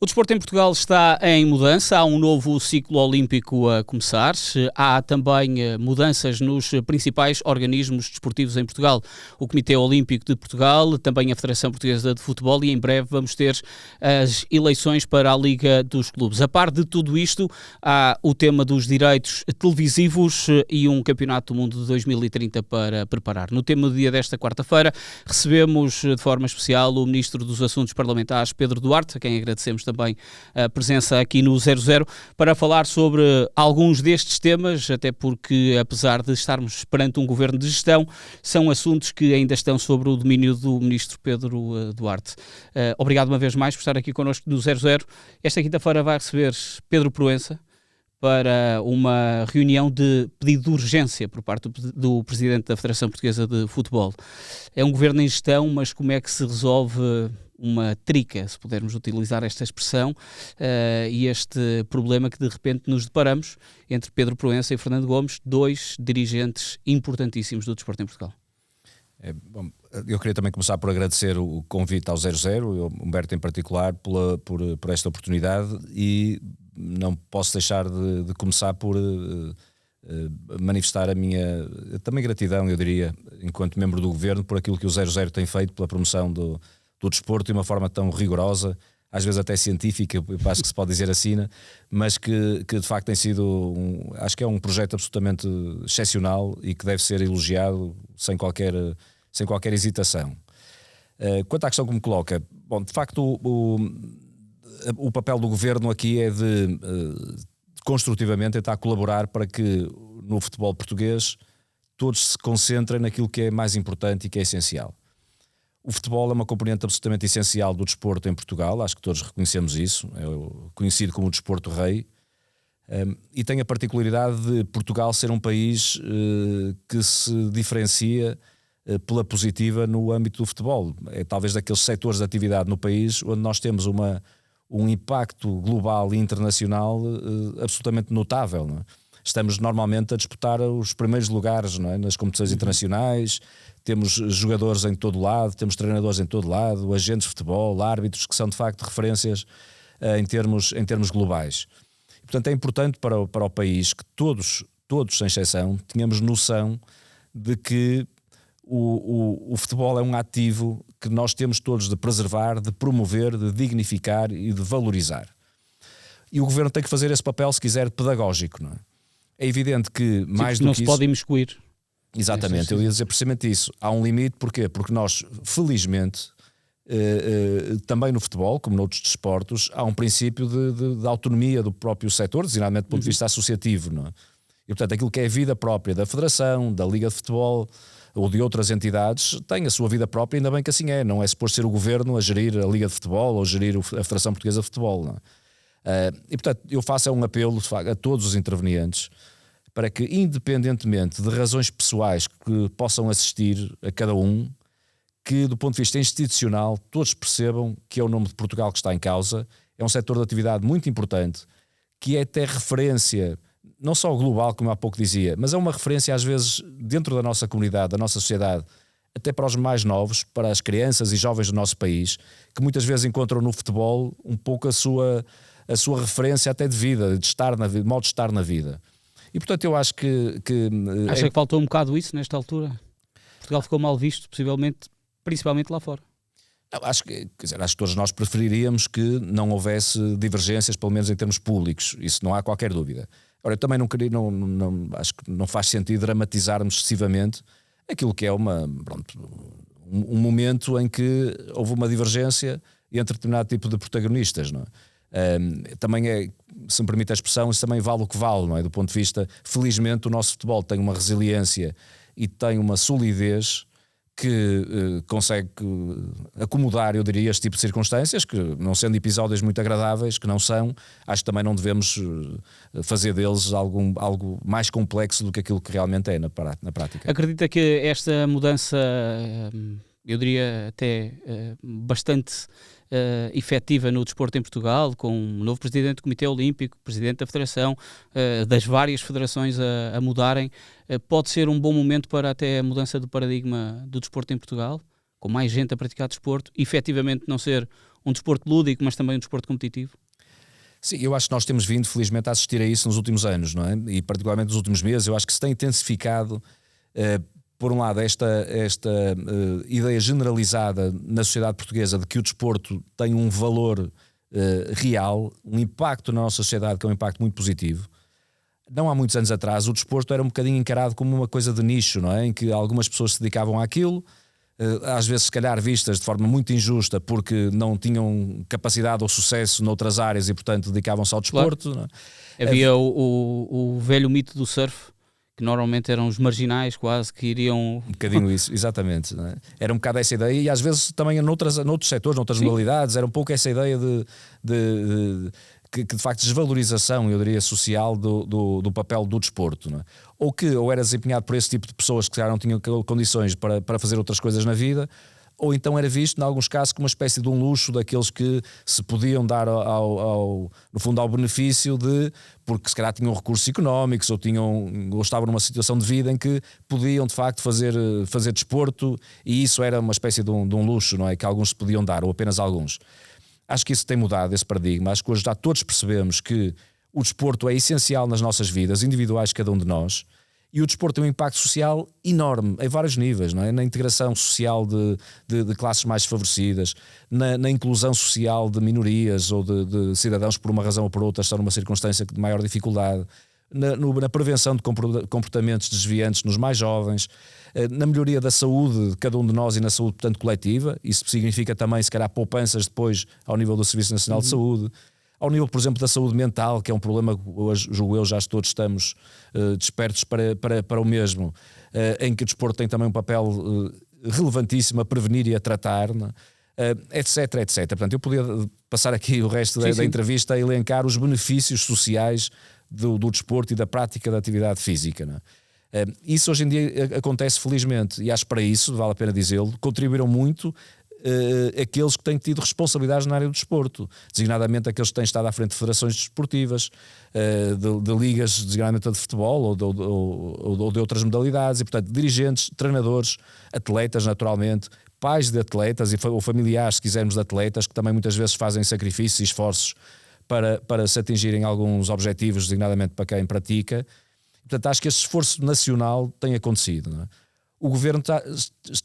O desporto em Portugal está em mudança, há um novo ciclo olímpico a começar, há também mudanças nos principais organismos desportivos em Portugal, o Comitê Olímpico de Portugal, também a Federação Portuguesa de Futebol, e em breve vamos ter as eleições para a Liga dos Clubes. A par de tudo isto, há o tema dos direitos televisivos e um Campeonato do Mundo de 2030 para preparar. No tema do dia desta quarta-feira, recebemos de forma especial o Ministro dos Assuntos Parlamentares, Pedro Duarte, a quem agradecemos também a presença aqui no 00, para falar sobre alguns destes temas, até porque, apesar de estarmos perante um governo de gestão, são assuntos que ainda estão sobre o domínio do Ministro Pedro Duarte. Obrigado uma vez mais por estar aqui connosco no 00. Esta quinta-feira vai receber Pedro Proença para uma reunião de pedido de urgência por parte do Presidente da Federação Portuguesa de Futebol. É um governo em gestão, mas como é que se resolve uma trica, se pudermos utilizar esta expressão, e este problema que de repente nos deparamos entre Pedro Proença e Fernando Gomes, dois dirigentes importantíssimos do desporto em Portugal? Bom, eu queria também começar por agradecer o convite ao 00, Humberto em particular, por esta oportunidade, e não posso deixar de começar por manifestar a minha também gratidão, eu diria, enquanto membro do Governo, por aquilo que o 00 tem feito pela promoção do desporto de uma forma tão rigorosa, às vezes até científica, eu acho que se pode dizer assim, mas que de facto tem sido, acho que é um projeto absolutamente excepcional e que deve ser elogiado sem qualquer hesitação. Quanto à questão que me coloca, bom, de facto o papel do Governo aqui é de construtivamente tentar colaborar para que no futebol português todos se concentrem naquilo que é mais importante e que é essencial. O futebol é uma componente absolutamente essencial do desporto em Portugal, acho que todos reconhecemos isso, é conhecido como o desporto rei, e tem a particularidade de Portugal ser um país que se diferencia pela positiva no âmbito do futebol. É talvez daqueles setores de atividade no país onde nós temos um impacto global e internacional absolutamente notável, não é? Estamos normalmente a disputar os primeiros lugares, não é? Nas competições internacionais, temos jogadores em todo lado, temos treinadores em todo lado, agentes de futebol, árbitros que são de facto referências em termos globais. E, portanto, é importante para o país que todos, sem exceção, tenhamos noção de que o futebol é um ativo que nós temos todos de preservar, de promover, de dignificar e de valorizar. E o Governo tem que fazer esse papel, se quiser, pedagógico, não é? É evidente que mais do que isso... Não se pode imiscuir. Exatamente, eu ia dizer precisamente isso. Há um limite, porquê? Porque nós, felizmente, também no futebol, como noutros desportos, há um princípio de autonomia do próprio setor, designadamente do ponto de vista associativo, não é? E, portanto, aquilo que é a vida própria da Federação, da Liga de Futebol ou de outras entidades, tem a sua vida própria, ainda bem que assim é. Não é suposto ser o Governo a gerir a Liga de Futebol ou a gerir a Federação Portuguesa de Futebol, não é? E, portanto, eu faço um apelo a todos os intervenientes para que, independentemente de razões pessoais que possam assistir a cada um, que do ponto de vista institucional todos percebam que é o nome de Portugal que está em causa, é um setor de atividade muito importante, que é até referência, não só global, como há pouco dizia, mas é uma referência às vezes dentro da nossa comunidade, da nossa sociedade, até para os mais novos, para as crianças e jovens do nosso país, que muitas vezes encontram no futebol um pouco a sua referência até de vida, de estar na vida, modo de estar na vida. E portanto eu acho que Acha que faltou um bocado isso nesta altura? Portugal ficou mal visto, possivelmente, principalmente lá fora. Acho que todos nós preferiríamos que não houvesse divergências, pelo menos em termos públicos, isso não há qualquer dúvida. Agora, eu também acho que não faz sentido dramatizarmos excessivamente aquilo que é um momento em que houve uma divergência entre determinado tipo de protagonistas, não é? Também é, se me permite a expressão, isso também vale o que vale, não é? Do ponto de vista, felizmente o nosso futebol tem uma resiliência e tem uma solidez que consegue acomodar, eu diria, este tipo de circunstâncias, que não sendo episódios muito agradáveis, que não são, acho que também não devemos fazer deles algo mais complexo do que aquilo que realmente é na prática. Acredita que esta mudança, eu diria até bastante efetiva no desporto em Portugal, com um novo presidente do Comitê Olímpico, presidente da Federação, das várias federações a mudarem, pode ser um bom momento para até a mudança do paradigma do desporto em Portugal, com mais gente a praticar desporto, efetivamente não ser um desporto lúdico, mas também um desporto competitivo? Sim, eu acho que nós temos vindo, felizmente, a assistir a isso nos últimos anos, não é? E particularmente nos últimos meses, eu acho que se tem intensificado, por um lado, esta ideia generalizada na sociedade portuguesa de que o desporto tem um valor real, um impacto na nossa sociedade que é um impacto muito positivo. Não há muitos anos atrás o desporto era um bocadinho encarado como uma coisa de nicho, não é? Em que algumas pessoas se dedicavam àquilo, às vezes se calhar vistas de forma muito injusta porque não tinham capacidade ou sucesso noutras áreas e portanto dedicavam-se ao desporto. Claro. Não é? Havia o velho mito do surf, que normalmente eram os marginais quase que iriam... Um bocadinho isso, exatamente. Não é? Era um bocado essa ideia e às vezes também noutros setores, noutras modalidades, era um pouco essa ideia que de facto desvalorização, eu diria, social do papel do desporto, não é? Ou era desempenhado por esse tipo de pessoas que já não tinham condições para fazer outras coisas na vida, ou então era visto, em alguns casos, como uma espécie de um luxo daqueles que se podiam dar no fundo ao benefício porque se calhar tinham recursos económicos ou estavam numa situação de vida em que podiam de facto fazer desporto, e isso era uma espécie de um luxo, não é? Que alguns se podiam dar, ou apenas alguns. Acho que isso tem mudado, esse paradigma. Acho que hoje já todos percebemos que o desporto é essencial nas nossas vidas individuais de cada um de nós, e o desporto tem um impacto social enorme, em vários níveis, não é? Na integração social de classes mais desfavorecidas, na inclusão social de minorias ou de cidadãos que por uma razão ou por outra estão numa circunstância de maior dificuldade, na prevenção de comportamentos desviantes nos mais jovens, na melhoria da saúde de cada um de nós e na saúde, portanto, coletiva. Isso significa também, se calhar, poupanças depois ao nível do Serviço Nacional de Saúde, ao nível, por exemplo, da saúde mental, que é um problema que hoje, julgo eu, já todos estamos despertos para o mesmo, em que o desporto tem também um papel relevantíssimo a prevenir e a tratar, etc, etc. Portanto, eu podia passar aqui o resto da entrevista a elencar os benefícios sociais do desporto e da prática da atividade física, não é? Isso hoje em dia acontece felizmente, e acho que para isso, vale a pena dizê-lo, contribuíram muito aqueles que têm tido responsabilidades na área do desporto, designadamente aqueles que têm estado à frente de federações desportivas, de ligas, designadamente de futebol ou de outras modalidades, e portanto dirigentes, treinadores, atletas naturalmente, pais de atletas ou familiares, se quisermos, de atletas, que também muitas vezes fazem sacrifícios e esforços para se atingirem alguns objetivos, designadamente para quem pratica. Portanto, acho que este esforço nacional tem acontecido, não é? O Governo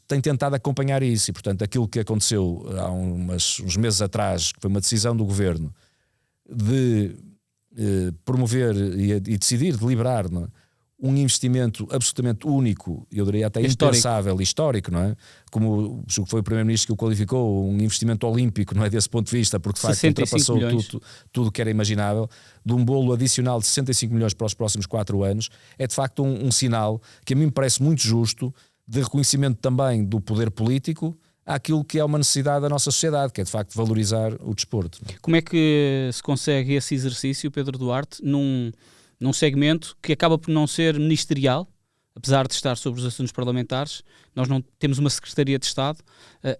tem tentado acompanhar isso e, portanto, aquilo que aconteceu há uns meses atrás, que foi uma decisão do Governo de promover e decidir, deliberar, não é? Um investimento absolutamente único, eu diria até impensável, histórico, não é? Como foi o Primeiro-Ministro que o qualificou, um investimento olímpico, não é? Desse ponto de vista, porque de facto ultrapassou tudo que era imaginável, de um bolo adicional de 65 milhões para os próximos 4 anos, é de facto um sinal que a mim me parece muito justo, de reconhecimento também do poder político àquilo que é uma necessidade da nossa sociedade, que é de facto valorizar o desporto. Como é que se consegue esse exercício, Pedro Duarte, num segmento que acaba por não ser ministerial, apesar de estar sobre os assuntos parlamentares? Nós não temos uma Secretaria de Estado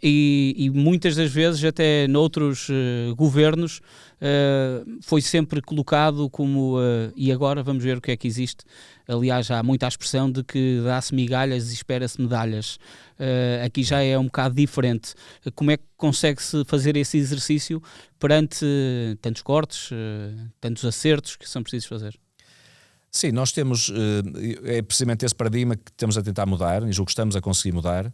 e muitas das vezes até noutros governos foi sempre colocado como e agora vamos ver o que é que existe. Aliás, há muita expressão de que dá-se migalhas e espera-se medalhas. Aqui já é um bocado diferente. Como é que consegue-se fazer esse exercício perante tantos cortes, tantos acertos que são precisos fazer? Sim, nós temos, é precisamente esse paradigma que estamos a tentar mudar, e julgo que estamos a conseguir mudar.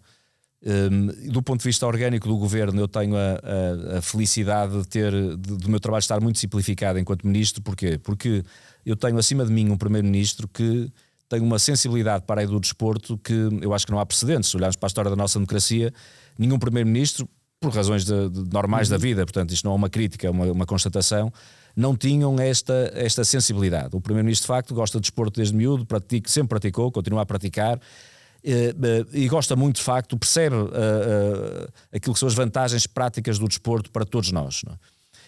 Do ponto de vista orgânico do Governo, eu tenho a felicidade de ter, do meu trabalho estar muito simplificado enquanto Ministro. Porquê? Porque eu tenho acima de mim um Primeiro-Ministro que tem uma sensibilidade para a área do desporto que eu acho que não há precedentes. Se olharmos para a história da nossa democracia, nenhum Primeiro-Ministro, por razões normais da vida, portanto isto não é uma crítica, é uma constatação, não tinham esta sensibilidade. O Primeiro-Ministro de facto gosta de desporto desde miúdo, sempre praticou, continua a praticar, e gosta muito de facto, percebe aquilo que são as vantagens práticas do desporto para todos nós, não é?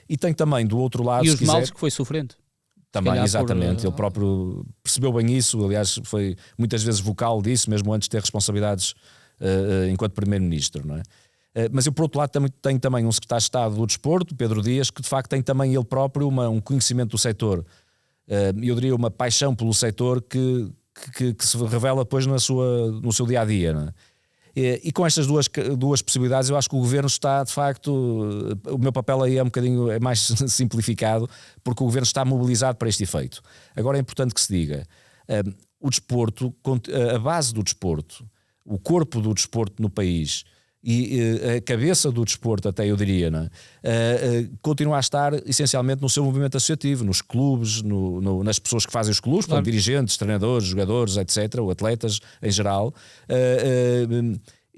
E tem também do outro lado... E os males que foi sofrendo. Também, exatamente, ele próprio percebeu bem isso, aliás foi muitas vezes vocal disso, mesmo antes de ter responsabilidades enquanto Primeiro-Ministro, não é? Mas eu, por outro lado, tenho também um secretário de Estado do Desporto, Pedro Dias, que de facto tem também ele próprio um conhecimento do setor, eu diria uma paixão pelo setor que se revela depois no seu dia-a-dia, não é? E com estas duas possibilidades, eu acho que o Governo está, de facto, o meu papel aí é um bocadinho mais simplificado, porque o Governo está mobilizado para este efeito. Agora é importante que se diga, o desporto, a base do desporto, o corpo do desporto no país e a cabeça do desporto, até eu diria, não é? Continua a estar essencialmente no seu movimento associativo, nos clubes, nas pessoas que fazem os clubes, claro. Como dirigentes, treinadores, jogadores, etc., ou atletas em geral,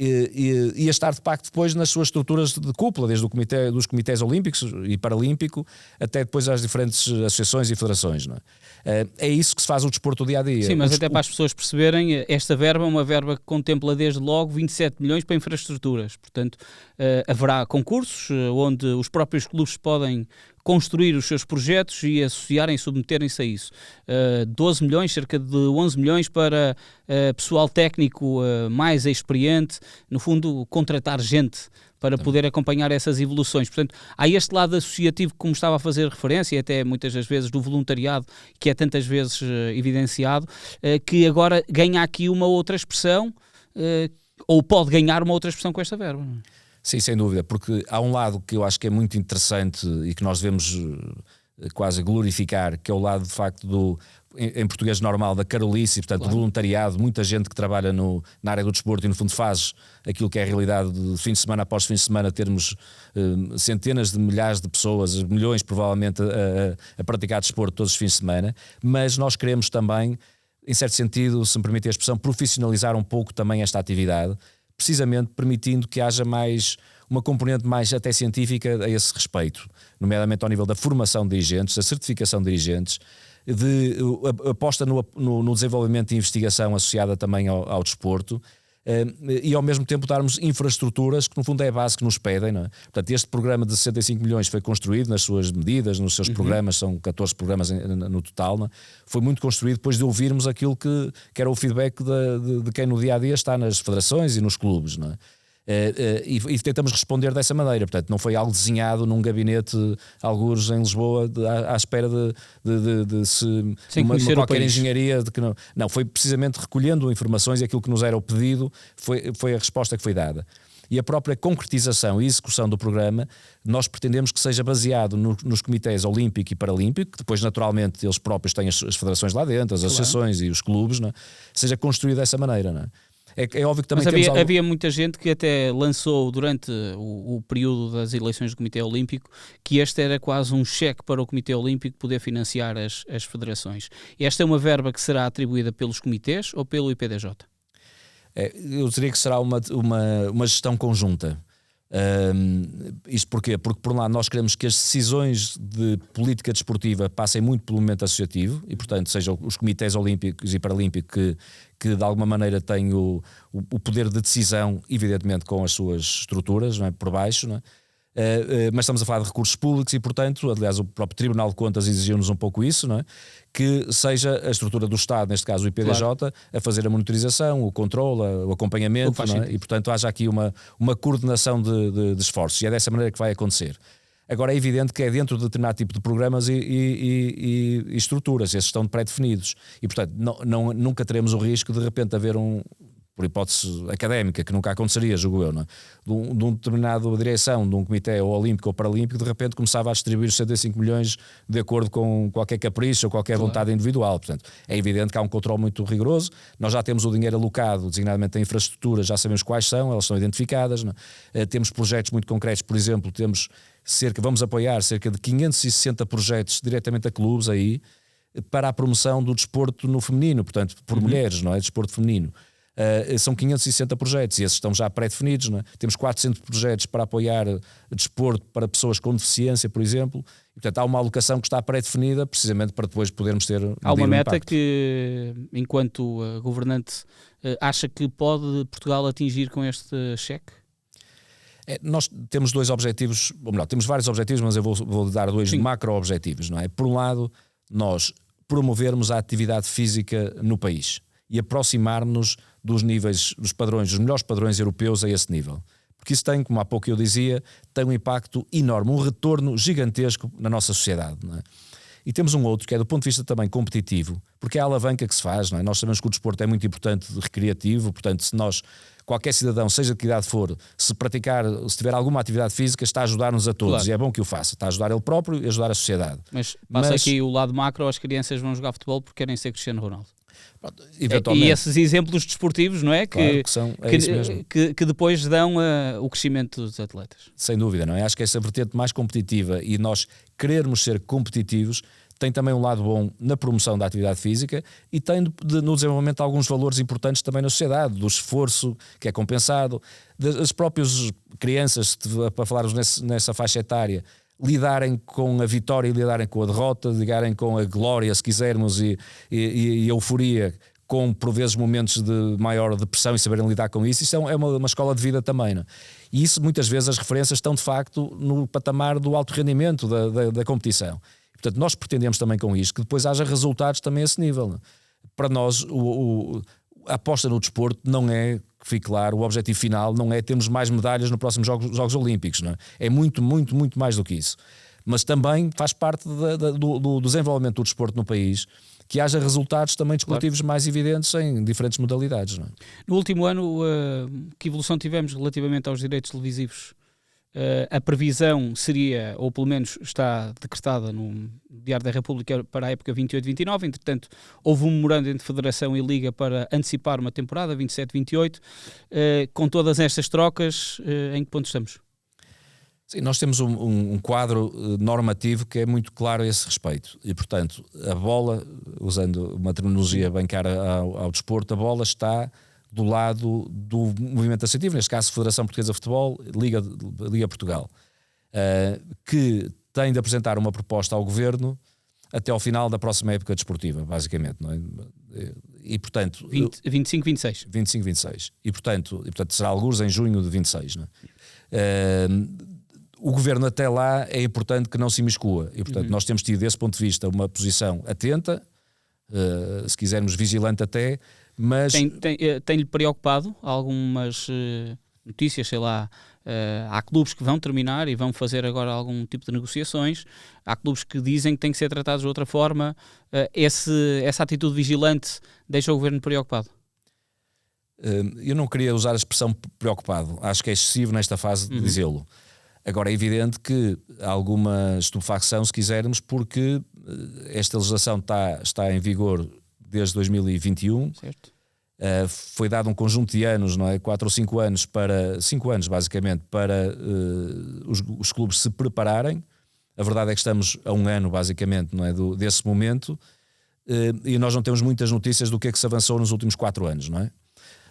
e a estar de facto depois nas suas estruturas de cúpula, desde dos comitês olímpicos e paralímpico até depois às diferentes associações e federações, não é? É isso que se faz o desporto do dia-a-dia. Sim, mas até para as pessoas perceberem, esta verba é uma verba que contempla desde logo 27 milhões para infraestruturas, portanto haverá concursos onde os próprios clubes podem construir os seus projetos e associarem, submeterem-se a isso. 12 milhões, cerca de 11 milhões para pessoal técnico mais experiente, no fundo contratar gente para poder acompanhar essas evoluções. Portanto, há este lado associativo, como estava a fazer referência, e até muitas das vezes do voluntariado, que é tantas vezes evidenciado, que agora ganha aqui uma outra expressão, ou pode ganhar uma outra expressão com esta verba. Sim, sem dúvida, porque há um lado que eu acho que é muito interessante e que nós devemos quase glorificar, que é o lado de facto em português normal, da carolice, portanto, claro. Voluntariado, muita gente que trabalha na área do desporto e no fundo faz aquilo que é a realidade de fim de semana após fim de semana, termos centenas de milhares de pessoas, milhões provavelmente a praticar desporto todos os fins de semana, mas nós queremos também, em certo sentido, se me permite a expressão, profissionalizar um pouco também esta atividade, precisamente permitindo que haja uma componente mais até científica a esse respeito, nomeadamente ao nível da formação de dirigentes, da certificação de dirigentes, de aposta no desenvolvimento e investigação associada também ao desporto, e ao mesmo tempo darmos infraestruturas que no fundo é a base que nos pedem, não é? Portanto, este programa de 65 milhões foi construído nas suas medidas, nos seus programas, são 14 programas no total, não é? Foi muito construído depois de ouvirmos aquilo que era o feedback de quem no dia-a-dia está nas federações e nos clubes, não é? E tentamos responder dessa maneira, portanto não foi algo desenhado num gabinete algures em Lisboa à espera de uma qualquer engenharia de que não, foi precisamente recolhendo informações e aquilo que nos era o pedido foi a resposta que foi dada. E a própria concretização e execução do programa nós pretendemos que seja baseado nos comitês olímpico e paralímpico, que depois naturalmente eles próprios têm as federações lá dentro, as associações e os clubes, não é? Seja construído dessa maneira, não é? É óbvio que também havia muita gente que até lançou durante o período das eleições do Comitê Olímpico que este era quase um cheque para o Comitê Olímpico poder financiar as federações. Esta é uma verba que será atribuída pelos comitês ou pelo IPDJ? Eu diria que será uma gestão conjunta. Isto porquê? Porque por um lado nós queremos que as decisões de política desportiva passem muito pelo momento associativo e portanto sejam os comitês olímpicos e paralímpicos que de alguma maneira têm o poder de decisão, evidentemente com as suas estruturas, não é? Por baixo, não é? Mas estamos a falar de recursos públicos e portanto, aliás o próprio Tribunal de Contas exigiu-nos um pouco isso, não é? Que seja a estrutura do Estado, neste caso o IPDJ, claro, a fazer a monitorização, o controle, o acompanhamento, não é? E portanto haja aqui uma coordenação de esforços e é dessa maneira que vai acontecer. Agora é evidente que é dentro de determinado tipo de programas e estruturas, esses estão pré-definidos e portanto nunca teremos o risco de repente haver por hipótese académica, que nunca aconteceria, julgo eu, não é? De um determinado direção de um comitê ou olímpico ou paralímpico, de repente começava a distribuir os 75 milhões de acordo com qualquer capricho ou qualquer vontade individual. Portanto, é evidente que há um controle muito rigoroso. Nós já temos o dinheiro alocado, designadamente a infraestrutura, já sabemos quais são, elas são identificadas, não é? Temos projetos muito concretos, por exemplo, vamos apoiar cerca de 560 projetos diretamente a clubes aí, para a promoção do desporto no feminino, portanto, por mulheres, não é? Desporto feminino. São 560 projetos e esses estão já pré-definidos, não é? Temos 400 projetos para apoiar desporto para pessoas com deficiência, por exemplo, e, portanto há uma alocação que está pré-definida precisamente para depois podermos ter há uma meta impacto. Que, enquanto governante, acha que pode Portugal atingir com este cheque? Nós temos dois objetivos, ou melhor, temos vários objetivos, mas eu vou dar dois macro-objetivos, não é? Por um lado, nós promovermos a atividade física no país e aproximar-nos dos níveis, dos padrões, dos melhores padrões europeus a esse nível. Porque isso tem, como há pouco eu dizia, tem um impacto enorme, um retorno gigantesco na nossa sociedade, não é? E temos um outro que é do ponto de vista também competitivo, porque é a alavanca que se faz, não é? Nós sabemos que o desporto é muito importante, recreativo, portanto, se nós, qualquer cidadão, seja de que idade for, se tiver alguma atividade física, está a ajudar-nos a todos, claro. E é bom que o faça, está a ajudar ele próprio e a ajudar a sociedade. Mas aqui o lado macro, as crianças vão jogar futebol porque querem ser Cristiano Ronaldo. Eventualmente. E esses exemplos desportivos, não é? Claro que são, isso mesmo. Que depois dão o crescimento dos atletas. Sem dúvida, não é? Acho que essa vertente mais competitiva e nós querermos ser competitivos tem também um lado bom na promoção da atividade física e tem no desenvolvimento de alguns valores importantes também na sociedade, do esforço que é compensado, das próprias crianças, para falarmos nessa faixa etária, lidarem com a vitória e lidarem com a derrota, lidarem com a glória, se quisermos, e euforia, com por vezes momentos de maior depressão e saberem lidar com isso. Isso é uma escola de vida também, não é? E isso muitas vezes as referências estão de facto no patamar do alto rendimento da competição. Portanto, nós pretendemos também com isto que depois haja resultados também a esse nível, não é? Para nós a aposta no desporto não é, que fique claro, o objetivo final não é termos mais medalhas no próximo Jogos Olímpicos, não é? É muito, muito, muito mais do que isso. Mas também faz parte do desenvolvimento do desporto no país que haja resultados também desportivos, claro, mais evidentes em diferentes modalidades, não é? No último ano, que evolução tivemos relativamente aos direitos televisivos? A previsão seria, ou pelo menos está decretada no Diário da República para a época 28-29, entretanto houve um memorando entre Federação e Liga para antecipar uma temporada, 27-28, com todas estas trocas, em que ponto estamos? Sim, nós temos um quadro normativo que é muito claro a esse respeito e, portanto, a bola, usando uma terminologia bem cara ao desporto, a bola está do lado do movimento associativo, neste caso Federação Portuguesa de Futebol, Liga Portugal, que tem de apresentar uma proposta ao Governo até ao final da próxima época desportiva, basicamente, não é? E portanto 25-26. 25-26. E portanto será alguns em junho de 26, não é? O Governo até lá é importante que não se imiscua e portanto nós temos tido desse ponto de vista uma posição atenta, se quisermos vigilante até, mas... Tem-lhe preocupado algumas notícias, sei lá, há clubes que vão terminar e vão fazer agora algum tipo de negociações, há clubes que dizem que têm que ser tratados de outra forma, essa atitude vigilante deixa o Governo preocupado? Eu não queria usar a expressão preocupado, acho que é excessivo nesta fase de dizê-lo. Agora é evidente que há alguma estupefacção, se quisermos, porque esta legislação está em vigor desde 2021. Certo. Foi dado um conjunto de anos, não é? 4 ou 5 anos, 5 anos basicamente, para os clubes se prepararem. A verdade é que estamos a um ano, basicamente, não é? Desse momento, e nós não temos muitas notícias do que é que se avançou nos últimos 4 anos, não é?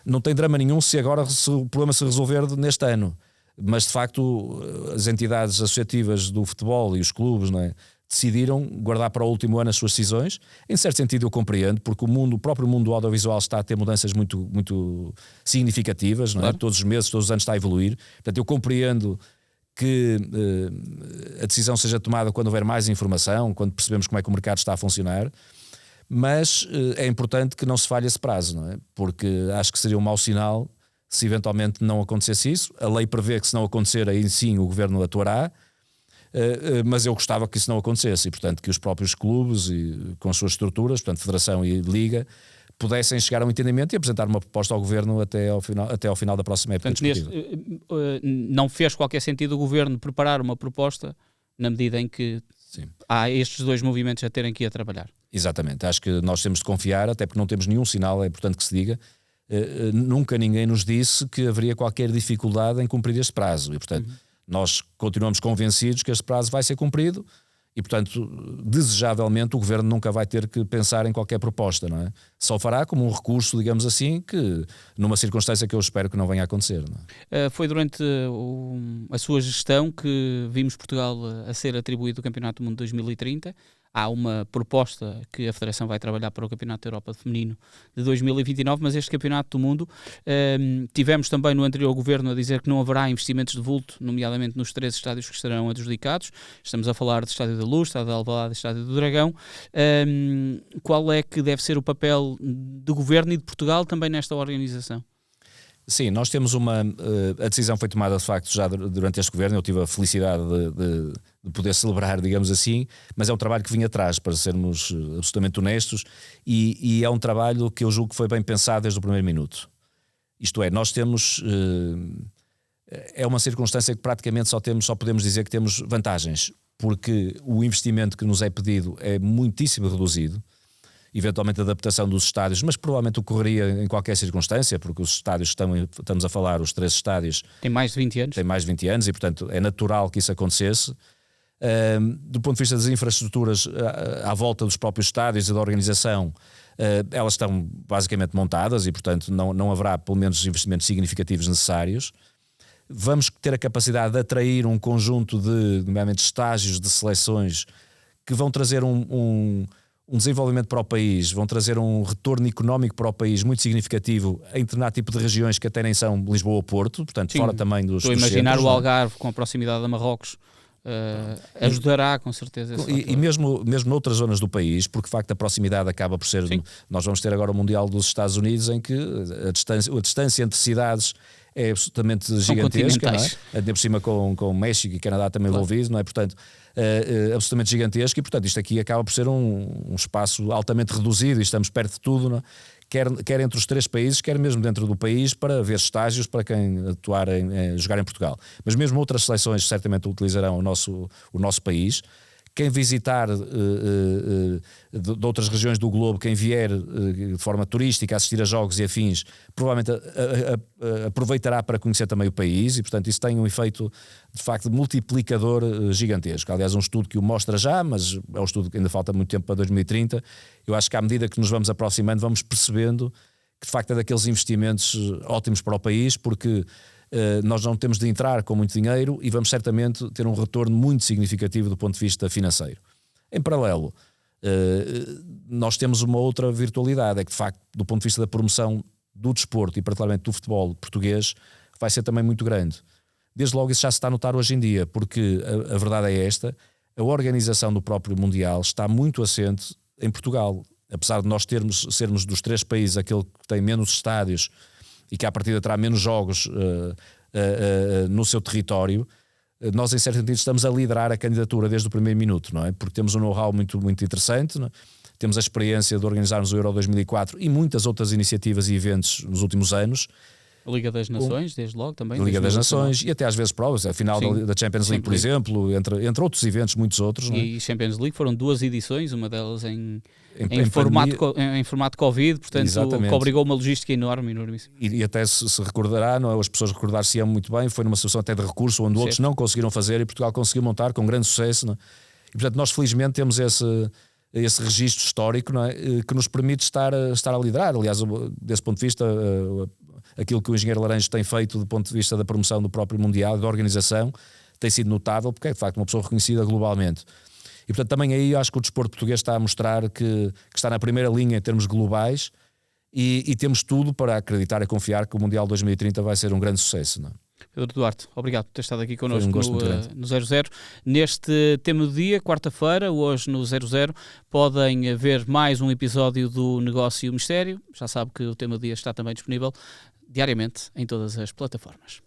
Não tem drama nenhum se agora o problema se resolver neste ano. Mas de facto as entidades associativas do futebol e os clubes, não é, decidiram guardar para o último ano as suas decisões. Em certo sentido eu compreendo, porque o próprio mundo do audiovisual está a ter mudanças muito, muito significativas, não é? Claro. Todos os meses, todos os anos está a evoluir. Portanto eu compreendo que a decisão seja tomada quando houver mais informação, quando percebemos como é que o mercado está a funcionar, mas é importante que não se falhe esse prazo, não é? Porque acho que seria um mau sinal se eventualmente não acontecesse isso. A lei prevê que se não acontecer, aí sim o Governo atuará, mas eu gostava que isso não acontecesse e, portanto, que os próprios clubes e com as suas estruturas, portanto, Federação e Liga, pudessem chegar a um entendimento e apresentar uma proposta ao Governo até ao final da próxima época. Portanto, não fez qualquer sentido o Governo preparar uma proposta na medida em que há estes dois movimentos a terem que ir a trabalhar. Exatamente, acho que nós temos de confiar, até porque não temos nenhum sinal, é importante que se diga. Nunca ninguém nos disse que haveria qualquer dificuldade em cumprir este prazo e, portanto, nós continuamos convencidos que este prazo vai ser cumprido e, portanto, desejavelmente o Governo nunca vai ter que pensar em qualquer proposta, não é? Só fará como um recurso, digamos assim, que numa circunstância que eu espero que não venha a acontecer, não é? Foi durante a sua gestão que vimos Portugal a ser atribuído o Campeonato do Mundo 2030. Há uma proposta que a Federação vai trabalhar para o Campeonato da Europa Feminino de 2029, mas este Campeonato do Mundo, tivemos também no anterior Governo a dizer que não haverá investimentos de vulto, nomeadamente nos 3 estádios que estarão adjudicados. Estamos a falar do Estádio da Luz, Estádio de Alvalade e Estádio do Dragão. Qual é que deve ser o papel do Governo e de Portugal também nesta organização? Sim, nós temos a decisão foi tomada de facto já durante este governo. Eu tive a felicidade de poder celebrar, digamos assim, mas é um trabalho que vinha atrás, para sermos absolutamente honestos, e é um trabalho que eu julgo que foi bem pensado desde o primeiro minuto. Isto é, nós temos... é uma circunstância que praticamente só podemos dizer que temos vantagens, porque o investimento que nos é pedido é muitíssimo reduzido, eventualmente a adaptação dos estádios, mas provavelmente ocorreria em qualquer circunstância, porque os estádios estamos a falar, os 3 estádios... Tem mais de 20 anos. Tem mais de 20 anos e, portanto, é natural que isso acontecesse. Do ponto de vista das infraestruturas à volta dos próprios estádios e da organização, elas estão basicamente montadas e, portanto, não haverá, pelo menos, investimentos significativos necessários. Vamos ter a capacidade de atrair um conjunto de, nomeadamente, estágios de seleções que vão trazer um desenvolvimento para o país, vão trazer um retorno económico para o país muito significativo em determinado tipo de regiões que até nem são Lisboa ou Porto, portanto, sim, fora também dos centros. Estou a imaginar centros, o Algarve com a proximidade a Marrocos. Ajudará com certeza e mesmo noutras zonas do país, porque de facto a proximidade acaba por ser... Sim. Nós vamos ter agora o Mundial dos Estados Unidos, em que a distância entre cidades é absolutamente gigantesca, não é? Ainda por cima com México e Canadá também envolvidos, não é? Portanto, absolutamente gigantesca, e portanto isto aqui acaba por ser um espaço altamente reduzido e estamos perto de tudo, não é? Quer entre os 3 países, quer mesmo dentro do país, para haver estágios para quem jogar em Portugal. Mas mesmo outras seleções certamente utilizarão o nosso país. Quem visitar de outras regiões do globo, quem vier de forma turística a assistir a jogos e afins, provavelmente aproveitará para conhecer também o país, e portanto isso tem um efeito de facto multiplicador gigantesco. Aliás, um estudo que o mostra já, mas é um estudo que ainda falta muito tempo para 2030. Eu acho que à medida que nos vamos aproximando, vamos percebendo que de facto é daqueles investimentos ótimos para o país, porque nós não temos de entrar com muito dinheiro e vamos certamente ter um retorno muito significativo do ponto de vista financeiro. Em paralelo, nós temos uma outra virtualidade, é que de facto, do ponto de vista da promoção do desporto e particularmente do futebol português, vai ser também muito grande. Desde logo isso já se está a notar hoje em dia, porque a verdade é esta: a organização do próprio Mundial está muito assente em Portugal. Apesar de nós sermos dos 3 países aquele que tem menos estádios e que à partida terá menos jogos no seu território, nós em certo sentido estamos a liderar a candidatura desde o primeiro minuto, não é? Porque temos um know-how muito, muito interessante, não é? Temos a experiência de organizarmos o Euro 2004 e muitas outras iniciativas e eventos nos últimos anos. A Liga das Nações, desde logo também. A Liga das Nações e até às vezes provas, a final da Champions League, por exemplo, entre outros eventos, muitos outros. Não é? E Champions League foram 2 edições, uma delas em formato Covid, portanto, que obrigou uma logística enormíssima. E até se recordará, não é? As pessoas recordar-se-ão muito bem, foi numa situação até de recurso, onde outros não conseguiram fazer e Portugal conseguiu montar com grande sucesso. Não é? E portanto nós felizmente temos esse registro histórico, não é? Que nos permite estar a liderar. Aliás, desse ponto de vista, aquilo que o Engenheiro Laranjo tem feito do ponto de vista da promoção do próprio Mundial, da organização, tem sido notável, porque é de facto uma pessoa reconhecida globalmente. E portanto também aí eu acho que o desporto português está a mostrar que está na primeira linha em termos globais e temos tudo para acreditar e confiar que o Mundial 2030 vai ser um grande sucesso, não é? Pedro Duarte, obrigado por ter estado aqui connosco no 00. Neste tema do dia, quarta-feira, hoje no 00, podem ver mais um episódio do Negócio e o Mistério. Já sabe que o tema do dia está também disponível diariamente em todas as plataformas.